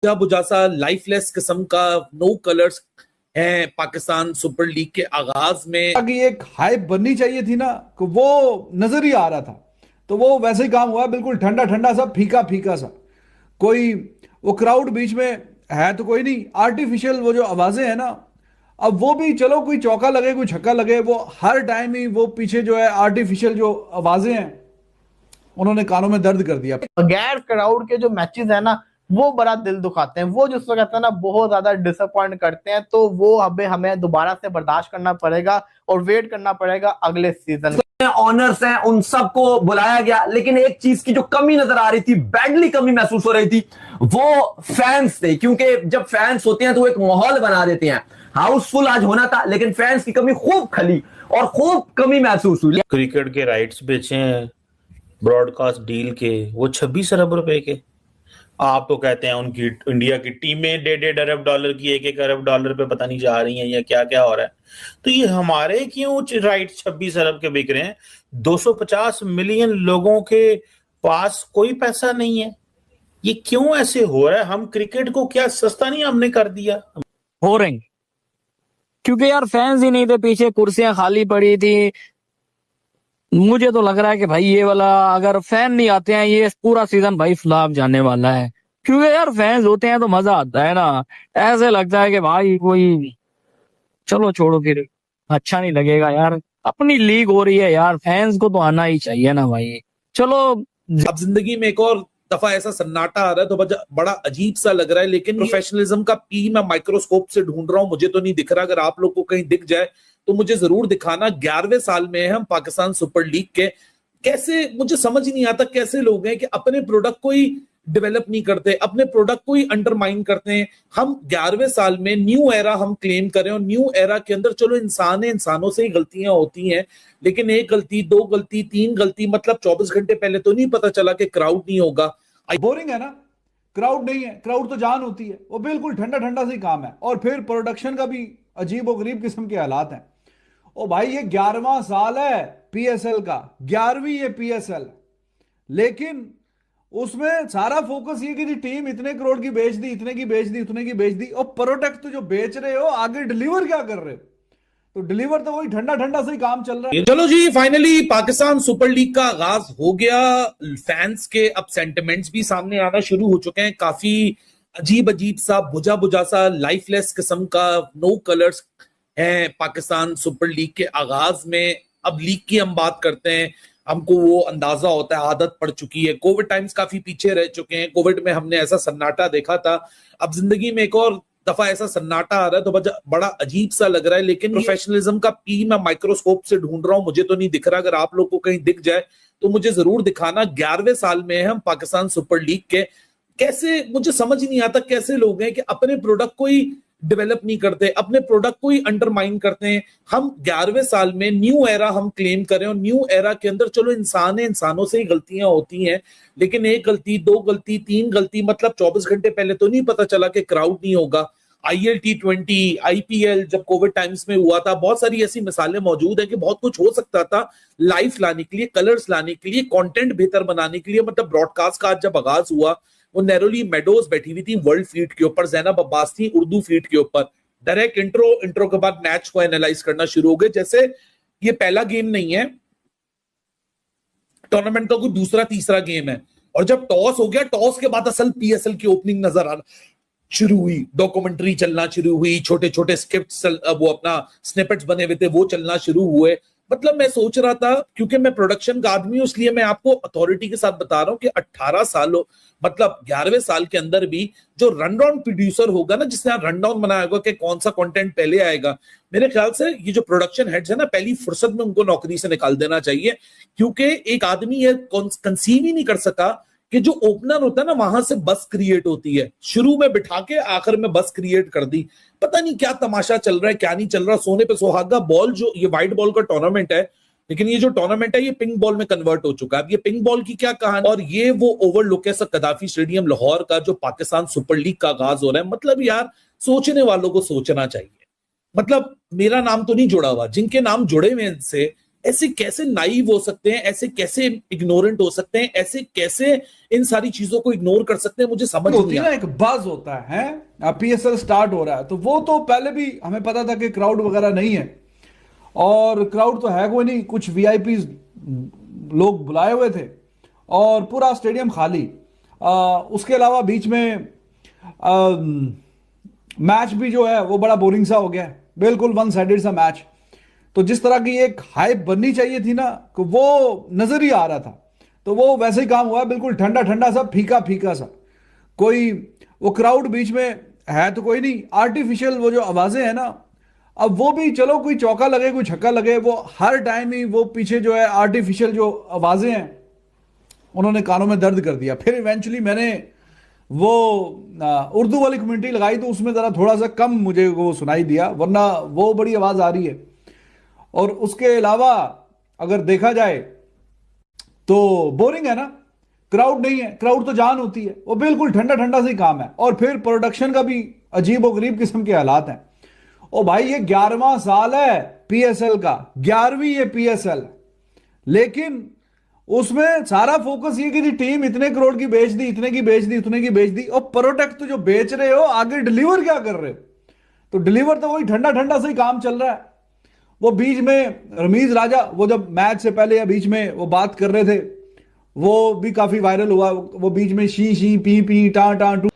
बुझा सा लाइफलेस किस्म का नो कलर्स है पाकिस्तान सुपर लीग के आगाज में। कि एक हाइप बननी चाहिए थी ना, कि वो नजर ही आ रहा था। तो वो वैसे ही काम हुआ, बिल्कुल ठंडा ठंडा सा, फीका फीका सा। कोई वो क्राउड बीच में है तो कोई नहीं, आर्टिफिशियल वो जो आवाजें हैं ना, अब वो भी चलो, कोई चौका लगे कोई छक्का लगे, वो हर टाइम ही वो पीछे जो है आर्टिफिशियल जो आवाजें हैं, उन्होंने कानों में दर्द कर दिया। गैर क्राउड के जो मैचेस है ना, वो बड़ा दिल दुखाते हैं। वो जिसको कहते हैं ना, बहुत ज्यादा डिसअपॉइंट करते हैं। तो वो हमें दोबारा से बर्दाश्त करना पड़ेगा और वेट करना पड़ेगा अगले सीजन। ऑनर्स हैं, उन सबको बुलाया गया, लेकिन एक चीज की जो कमी नजर आ रही थी, बैडली कमी महसूस हो रही थी, वो फैंस थे। क्योंकि जब फैंस होते हैं तो वो एक माहौल बना देते हैं। हाउसफुल आज होना था, लेकिन फैंस की कमी खूब खली और खूब कमी महसूस हुई। क्रिकेट के राइट्स बेचे हैं ब्रॉडकास्ट डील के, वो 26 अरब रुपए के। आप तो कहते हैं उनकी इंडिया की टीमें 1.5 अरब की, 1 अरब पे पता नहीं जा रही हैं, या क्या क्या हो रहा है। तो ये हमारे क्यों राइट 26 अरब के बिक रहे हैं? 250 मिलियन लोगों के पास कोई पैसा नहीं है। ये क्यों ऐसे हो रहा है? हम क्रिकेट को क्या सस्ता नहीं हमने कर दिया? हो रहे, क्योंकि यार फैंस ही नहीं थे, पीछे कुर्सियां खाली पड़ी थी। मुझे तो लग रहा है कि भाई ये वाला अगर फैन नहीं आते हैं, ये पूरा सीजन भाई फ्लॉप जाने वाला है। क्योंकि यार फैंस होते हैं तो मजा आता है ना। ऐसे लगता है कि भाई कोई, चलो छोड़ो फिर, अच्छा नहीं लगेगा यार। अपनी लीग हो रही है यार, फैंस को तो आना ही चाहिए ना भाई। चलो। अब जिंदगी में एक और दफा ऐसा सन्नाटा आ रहा है तो बड़ा अजीब सा लग रहा है, लेकिन प्रोफेशनलिज्म का पी मैं माइक्रोस्कोप से ढूंढ रहा हूं, मुझे तो नहीं दिख रहा। अगर आप लोग को कहीं दिख जाए तो मुझे जरूर दिखाना। 11वें साल में है हम पाकिस्तान सुपर लीग के। कैसे, मुझे समझ ही नहीं आता कैसे लोग हैं कि अपने प्रोडक्ट को ही डेवलप नहीं करते, अपने प्रोडक्ट को ही अंडरमाइन करते हैं। हम 11वें साल में न्यू एरा हम क्लेम करें, और न्यू एरा के अंदर चलो इंसान है, इंसानों से ही गलतियां होती हैं, लेकिन एक गलती, दो गलती, तीन गलती, मतलब 24 घंटे पहले तो नहीं पता चला कि क्राउड नहीं होगा। बोरिंग है ना, क्राउड नहीं है। क्राउड तो जान होती है, वो बिल्कुल ठंडा ठंडा से ही काम है। और फिर प्रोडक्शन का भी अजीब और गरीब किस्म के हालात हैं। ओ भाई, ये 11वां साल है पीएसएल का, 11वीं ये पीएसएल। लेकिन उसमें सारा फोकस ये कि जी टीम इतने करोड़ की बेच दी, इतने की बेच दी, उतने की बेच दी। और प्रोडक्ट तो जो बेच रहे हो, आगे डिलीवर क्या कर रहे हो? तो डिलीवर तो वही ठंडा ठंडा से ही काम चल रहा है। चलो जी, फाइनली पाकिस्तान सुपर लीग का आगाज हो गया। फैंस के अब सेंटिमेंट्स भी सामने आना शुरू हो चुके हैं। काफी अजीब अजीब सा, बुझा बुझा सा, लाइफलेस किस्म का नो कलर्स है पाकिस्तान सुपर लीग के आगाज में। अब लीग की हम बात करते हैं, हमको वो अंदाजा होता है, आदत पड़ चुकी है। कोविड टाइम्स काफी पीछे रह चुके हैं। कोविड में हमने ऐसा सन्नाटा देखा था। अब जिंदगी में एक और दफा ऐसा सन्नाटा आ रहा है तो बड़ा अजीब सा लग रहा है, लेकिन प्रोफेशनलिज्म का पी मैं माइक्रोस्कोप से ढूंढ रहा हूं, मुझे तो नहीं दिख रहा। अगर आप लोग को कहीं दिख जाए तो मुझे जरूर दिखाना। 11वें साल में है हम पाकिस्तान सुपर लीग के। कैसे, मुझे समझ नहीं आता कैसे लोग हैं कि अपने प्रोडक्ट को ही डेवलप नहीं करते, अपने प्रोडक्ट को ही अंडरमाइन करते हैं। हम 11वें साल में न्यू एरा हम क्लेम करें, और न्यू एरा के अंदर चलो इंसान है, इंसानों से ही गलतियां होती हैं, लेकिन एक गलती, दो गलती, तीन गलती, मतलब 24 घंटे पहले तो नहीं पता चला कि क्राउड नहीं होगा। IL T20, IPL जब कोविड टाइम्स में हुआ था, बहुत सारी ऐसी मिसालें मौजूद है कि बहुत कुछ हो सकता था लाइफ लाने के लिए, कलर्स लाने के लिए, कंटेंट बेहतर बनाने के लिए। मतलब ब्रॉडकास्ट का आज जब आगाज हुआ, वो नैरोली मेडोज बैठी हुई थी वर्ल्ड फीड के ऊपर, जैनब अब्बास थी उर्दू फीड के ऊपर। डायरेक्ट इंट्रो के बाद मैच को एनालाइज करना शुरू हो गए, जैसे ये पहला गेम नहीं है टूर्नामेंट का, कोई दूसरा तीसरा गेम है। और जब टॉस हो गया, टॉस के बाद असल PSL की ओपनिंग नजर आना शुरू हुई, डॉक्यूमेंट्री चलना शुरू हुई, छोटे छोटे स्क्रिप्ट्स, वो अपना स्निपेट्स बने हुए थे वो चलना शुरू हुए। मतलब मैं सोच रहा था, क्योंकि मैं प्रोडक्शन का आदमी हूं, इसलिए मैं आपको अथॉरिटी के साथ बता रहा हूं कि 18 सालों, मतलब 11वें साल के अंदर भी जो रन डाउन प्रोड्यूसर होगा ना, जिसने रन डाउन बनाया होगा कि कौन सा कंटेंट पहले आएगा, मेरे ख्याल से ये जो प्रोडक्शन हेड्स है ना, पहली फुर्सत में उनको नौकरी से निकाल देना चाहिए। क्योंकि एक आदमी ये कंसीव ही नहीं कर सका कि जो ओपनर होता है ना, वहां से बस क्रिएट होती है, शुरू में बिठा के आखिर में बस क्रिएट कर दी। पता नहीं क्या तमाशा चल रहा है, क्या नहीं चल रहा। सोने पे सुहागा बॉल, जो ये व्हाइट बॉल का टूर्नामेंट है, लेकिन ये जो टूर्नामेंट है ये पिंक बॉल में कन्वर्ट हो चुका है। अब ये पिंक बॉल की क्या कहानी, और ये वो ओवरलुक है कदाफी स्टेडियम लाहौर का, जो पाकिस्तान सुपर लीग का आगाज हो रहा है। मतलब यार, सोचने वालों को सोचना चाहिए। मतलब मेरा नाम तो नहीं जुड़ा हुआ, जिनके नाम जुड़े हुए इनसे ऐसे कैसे नाइव हो सकते हैं, ऐसे कैसे इग्नोरेंट हो सकते हैं, ऐसे कैसे इन सारी चीजों को इग्नोर कर सकते हैं, मुझे समझ होती नहीं है ना, आता। एक बज होता है, पीएसएल स्टार्ट हो रहा है, तो वो तो पहले भी हमें पता था कि क्राउड वगैरह नहीं है, और क्राउड तो है कोई नहीं, कुछ वीआईपी लोग बुलाए हुए थे और पूरा स्टेडियम खाली। उसके अलावा बीच में मैच भी जो है वो बड़ा बोरिंग सा हो गया है, बिल्कुल वन साइडेड सा मैच। तो जिस तरह की एक हाइप बननी चाहिए थी ना, कि वो नजर ही आ रहा था, तो वो वैसे ही काम हुआ, बिल्कुल ठंडा ठंडा सा, फीका फीका सा। कोई वो क्राउड बीच में है तो कोई नहीं, आर्टिफिशियल वो जो आवाजें हैं ना, अब वो भी चलो, कोई चौका लगे कोई छक्का लगे, वो हर टाइम ही वो पीछे जो है आर्टिफिशियल जो आवाजें हैं उन्होंने कानों में दर्द कर दिया। फिर इवेंचुअली मैंने वो उर्दू वाली कम्युनिटी लगाई, तो उसमें ज़रा थोड़ा सा कम मुझे वो सुनाई दिया, वरना वो बड़ी आवाज़ आ रही है। और उसके अलावा अगर देखा जाए तो बोरिंग है ना, क्राउड नहीं है, क्राउड तो जान होती है, वो बिल्कुल ठंडा ठंडा सा ही काम है, और फिर प्रोडक्शन का भी अजीब और गरीब किस्म के हालात हैं। ओ भाई, ये 11वां साल है पीएसएल का, 11वीं ये पीएसएल, लेकिन उसमें सारा फोकस ये कि जी टीम इतने करोड़ की बेच दी, इतने की बेच दी, उतने की बेच दी, और प्रोडक्ट तो जो बेच रहे हो आगे डिलीवर क्या कर रहे हो? तो डिलीवर तो वही ठंडा ठंडा से ही काम चल रहा है। वो बीच में रमीज राजा, वो जब मैच से पहले या बीच में वो बात कर रहे थे, वो भी काफी वायरल हुआ, वो बीच में शी पी टा टा टू।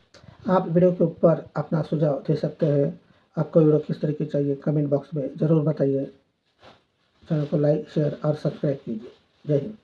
आप वीडियो के ऊपर अपना सुझाव दे सकते हैं। आपको वीडियो किस तरह की चाहिए कमेंट बॉक्स में ज़रूर बताइए। चैनल को लाइक शेयर और सब्सक्राइब कीजिए। जय हिंद।